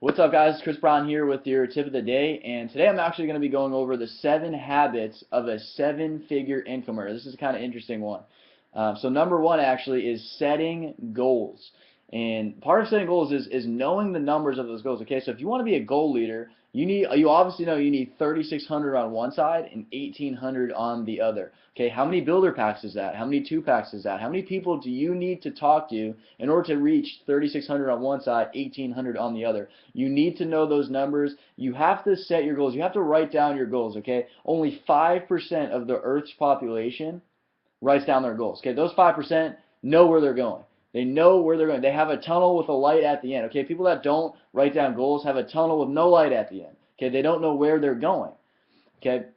What's up, guys? Chris Brown here with your tip of the day, and today I'm actually going to be going over the 7 habits of a 7-figure income earner. This is a kind of interesting one. So number one actually is setting goals. And part of setting goals is knowing the numbers of those goals. Okay, so if you want to be a goal leader, you obviously know you need 3,600 on one side and 1,800 on the other. Okay, how many builder packs is that? How many 2-packs is that? How many people do you need to talk to in order to reach 3,600 on one side, 1,800 on the other? You need to know those numbers. You have to set your goals. You have to write down your goals. Okay, only 5% of the Earth's population writes down their goals. Okay, those 5% know where they're going. They know where they're going. They have a tunnel with a light at the end. Okay, people that don't write down goals have a tunnel with no light at the end. Okay, they don't know where they're going. Okay,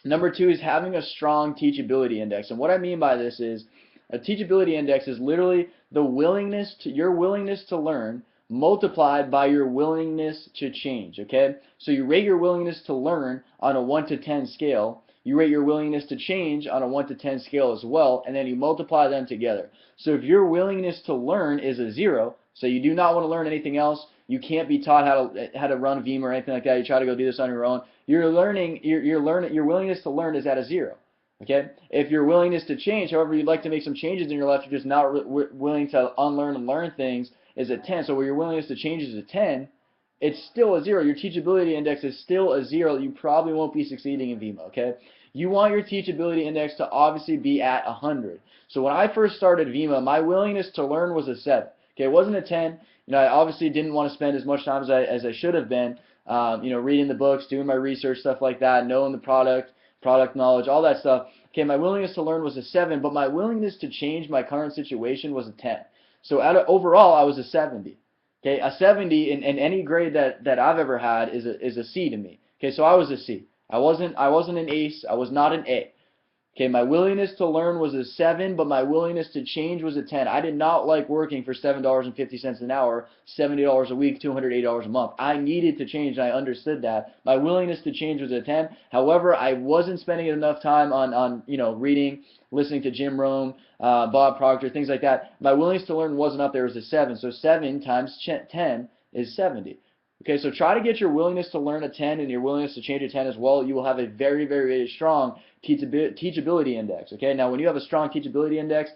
number two is having a strong teachability index. And what I mean by this is a teachability index is literally your willingness to learn multiplied by your willingness to change. Okay, so you rate your willingness to learn on a 1 to 10 scale. You rate your willingness to change on a 1 to 10 scale as well, and then you multiply them together. So if your willingness to learn is a 0, so you do not want to learn anything else, you can't be taught how to run Veeam or anything like that, you try to go do this on your own, your willingness to learn is at a 0. Okay? If your willingness to change, however, you'd like to make some changes in your life, you're just not willing to unlearn and learn things, is at 10. So where your willingness to change is a 10, it's still a 0. Your teachability index is still a 0. You probably won't be succeeding in Vimeo, okay? You want your teachability index to obviously be at 100. So when I first started Vimeo, my willingness to learn was a 7. Okay, it wasn't a 10. I obviously didn't want to spend as much time as I should have been, reading the books, doing my research, stuff like that, knowing the product knowledge, all that stuff. Okay, my willingness to learn was a 7, but my willingness to change my current situation was a 10. So overall, I was a 70. Okay, a 70 in any grade that I've ever had is a C to me. Okay, so I was a C. I wasn't an ace. I was not an A. Okay, my willingness to learn was a 7, but my willingness to change was a 10. I did not like working for $7.50 an hour, $70 a week, $280 a month. I needed to change, and I understood that. My willingness to change was a 10. However, I wasn't spending enough time on reading, listening to Jim Rohn, Bob Proctor, things like that. My willingness to learn wasn't up there. It was a 7. So 7 times 10 is 70. Okay, so try to get your willingness to learn a 10 and your willingness to change a 10 as well. You will have a very, very, very strong teachability index. Okay, now when you have a strong teachability index,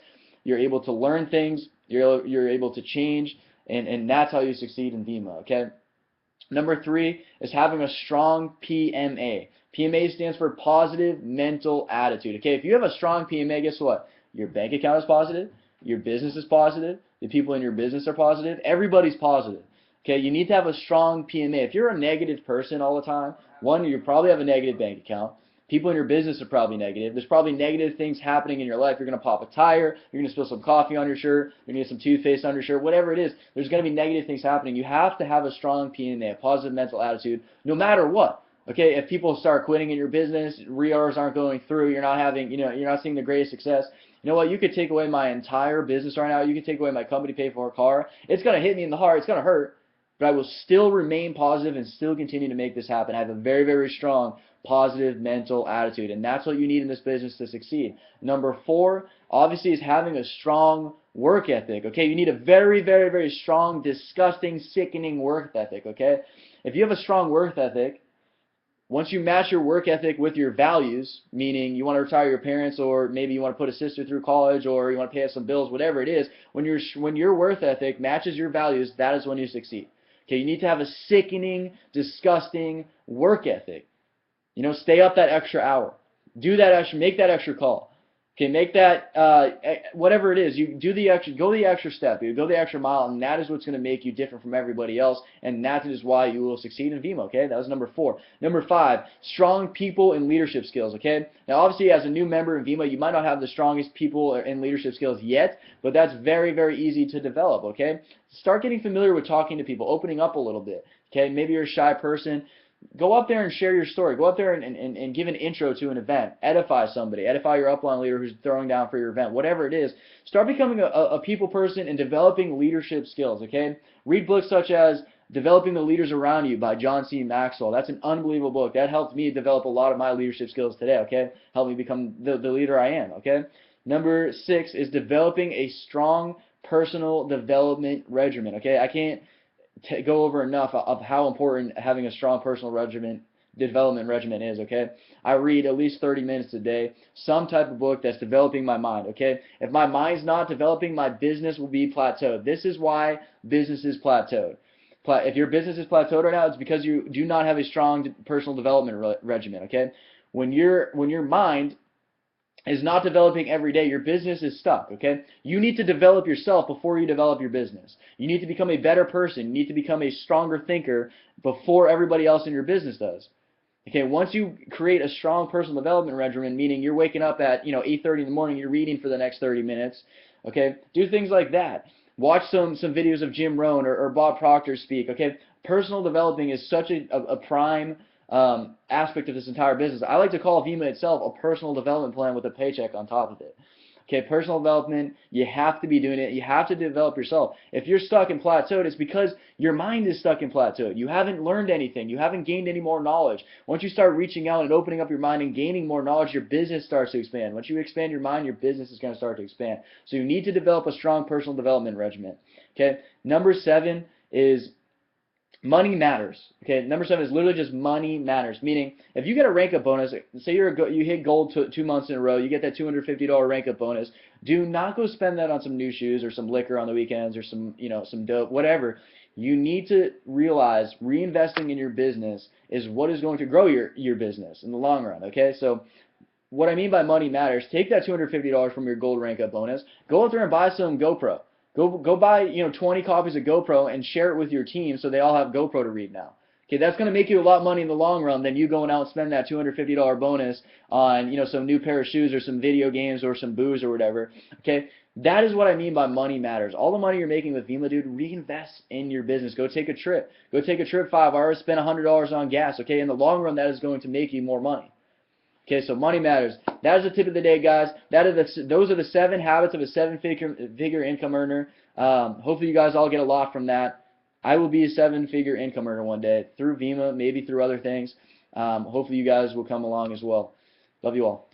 you're able to learn things, you're able to change, and that's how you succeed in Vimeo. Okay, number 3 is having a strong PMA. PMA stands for positive mental attitude. Okay, if you have a strong PMA, guess what? Your bank account is positive, your business is positive, the people in your business are positive, everybody's positive. Okay, you need to have a strong PMA. If you're a negative person all the time, one, you probably have a negative bank account. People in your business are probably negative. There's probably negative things happening in your life. You're going to pop a tire. You're going to spill some coffee on your shirt. You're going to get some toothpaste on your shirt. Whatever it is, there's going to be negative things happening. You have to have a strong PMA, a positive mental attitude, no matter what. Okay, if people start quitting in your business, reorders aren't going through, you're not having, you're not seeing the greatest success. You know what? You could take away my entire business right now. You could take away my company, pay for a car. It's going to hit me in the heart. It's going to hurt. But I will still remain positive and still continue to make this happen. I have a very, very strong positive mental attitude, and that's what you need in this business to succeed. Number 4, obviously, is having a strong work ethic. Okay, you need a very, very, very strong, disgusting, sickening work ethic. Okay, if you have a strong work ethic, once you match your work ethic with your values, meaning you want to retire your parents, or maybe you want to put a sister through college, or you want to pay us some bills, whatever it is, when your work ethic matches your values, that is when you succeed. Okay, you need to have a sickening, disgusting work ethic. Stay up that extra hour. Do that extra, make that extra call. Okay, make that, whatever it is, you do go the extra step, you go the extra mile, and that is what's going to make you different from everybody else, and that is why you will succeed in Vimeo, okay? That was number 4. Number 5, strong people and leadership skills, okay? Now, obviously, as a new member in Vimeo, you might not have the strongest people and leadership skills yet, but that's very, very easy to develop, okay? Start getting familiar with talking to people, opening up a little bit, okay? Maybe you're a shy person. Go up there and share your story. Go up there and give an intro to an event. Edify somebody. Edify your upline leader who's throwing down for your event. Whatever it is. Start becoming a people person and developing leadership skills, okay? Read books such as Developing the Leaders Around You by John C. Maxwell. That's an unbelievable book. That helped me develop a lot of my leadership skills today, okay? Helped me become the leader I am, okay? Number 6 is developing a strong personal development regimen, okay? go over enough of how important having a strong personal development regimen is, okay? I read at least 30 minutes a day, some type of book that's developing my mind, okay? If my mind's not developing, my business will be plateaued. This is why business is plateaued. If your business is plateaued right now, it's because you do not have a strong personal development regimen, okay? When your mind is not developing every day, your business is stuck, okay? You need to develop yourself before you develop your business. You need to become a better person. You need to become a stronger thinker before everybody else in your business does. Okay, once you create a strong personal development regimen, meaning you're waking up at 8:30 in the morning, you're reading for the next 30 minutes, okay? Do things like that. Watch some videos of Jim Rohn or Bob Proctor speak, okay? Personal developing is such a prime aspect of this entire business. I like to call Vemma itself a personal development plan with a paycheck on top of it. Okay, personal development, you have to be doing it. You have to develop yourself. If you're stuck and plateaued, it's because your mind is stuck and plateaued. You haven't learned anything. You haven't gained any more knowledge. Once you start reaching out and opening up your mind and gaining more knowledge, your business starts to expand. Once you expand your mind, your business is going to start to expand. So you need to develop a strong personal development regimen. Okay, number 7 is money matters. Okay, number 7 is literally just money matters. Meaning, if you get a rank up bonus, say you hit gold 2 months in a row, you get that $250 rank up bonus. Do not go spend that on some new shoes or some liquor on the weekends or some some dope, whatever. You need to realize reinvesting in your business is what is going to grow your business in the long run. Okay, so what I mean by money matters, take that $250 from your gold rank up bonus, go out there and buy some GoPro. Go buy 20 copies of GoPro and share it with your team so they all have GoPro to read now. Okay, that's going to make you a lot of money in the long run than you going out and spending that $250 bonus on some new pair of shoes or some video games or some booze or whatever. Okay, that is what I mean by money matters. All the money you're making with Vemma, dude, reinvest in your business. Go take a trip. Go take a trip 5 hours, spend $100 on gas. Okay, in the long run, that is going to make you more money. Okay, so money matters. That is the tip of the day, guys. Those are the 7 habits of a 7-figure income earner. Hopefully you guys all get a lot from that. I will be a 7-figure income earner one day through Vemma, maybe through other things. Hopefully you guys will come along as well. Love you all.